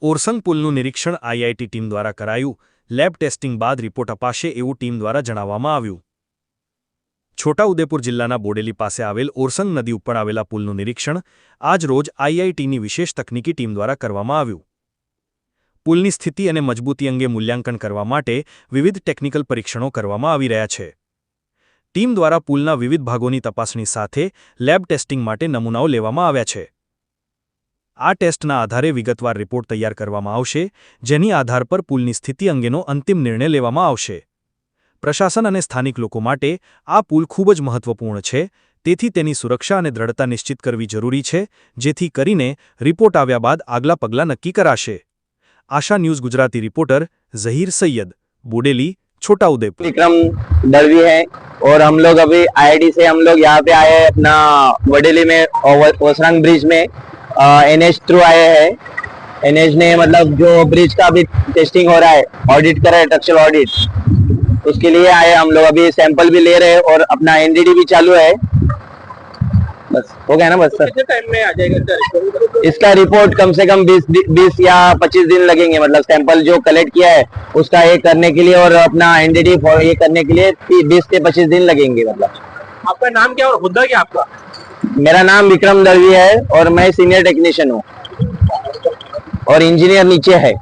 ઓરસંગ પુલનું નિરીક્ષણ IIT team દ્વારા કરાયું. લેબ ટેસ્ટિંગ બાદ રિપોર્ટ અપાશે એવું ટીમ દ્વારા જણાવવામાં આવ્યું. છોટાઉદેપુર જિલ્લાના બોડેલી પાસે આવેલ ઓરસંગ નદી ઉપર આવેલા પુલનું નિરીક્ષણ આજ રોજ આઈઆઈટીની વિશેષ તકનીકી ટીમ દ્વારા કરવામાં આવ્યું. પુલની સ્થિતિ અને મજબૂતી અંગે મૂલ્યાંકન કરવા માટે વિવિધ ટેકનિકલ પરીક્ષણો કરવામાં આવી રહ્યા છે. ટીમ દ્વારા પુલના વિવિધ ભાગોની તપાસણી સાથે લેબ ટેસ્ટિંગ માટે નમૂનાઓ લેવામાં આવ્યા છે. આ ટેસ્ટના આધારે વિગતવાર રિપોર્ટ તૈયાર કરવામાં આવશે, જેની આધાર પર પુલની સ્થિતિ અંગેનો અંતિમ નિર્ણય લેવામાં આવશે. પ્રશાસન અને સ્થાનિક લોકો માટે આ પુલ ખૂબ જ મહત્વપૂર્ણ છે, તેથી તેની સુરક્ષા અને દ્રઢતા નિશ્ચિત કરવી જરૂરી છે, જેથી કરીને રિપોર્ટ આવ્યા બાદ આગલા પગલાં નક્કી કરાશે. आशा न्यूज़ गुजराती रिपोर्टर जहीर सैयद, बोडेली, छोटाउदेपुर। विक्रम दलवी है और हम लोग अभी आईआईटी से हम लोग यहाँ पे आए हैं अपना बोडेली में ओसरंग ब्रिज में एनएच थ्रू आए हैं। एनएच ने मतलब जो ब्रिज का अभी टेस्टिंग हो रहा है, ऑडिट कर रहे हैं, स्ट्रक्चरल ऑडिट, उसके लिए आए हम लोग। अभी सैंपल भी ले रहे हैं और अपना एनडीडी भी चालू है। बस हो गया ना बस सर। कितने टाइम में आ जाएगा इसका रिपोर्ट कम से कम 20 या 25 दिन लगेंगे। मतलब सैंपल जो कलेक्ट किया है उसका ये करने के लिए और अपना एनडीडी ये करने के लिए 20 से 25 दिन लगेंगे। मतलब आपका नाम क्या और हुद्दा क्या आपका? मेरा नाम विक्रम दलवी है और मैं सीनियर टेक्नीशियन हूँ और इंजीनियर नीचे है।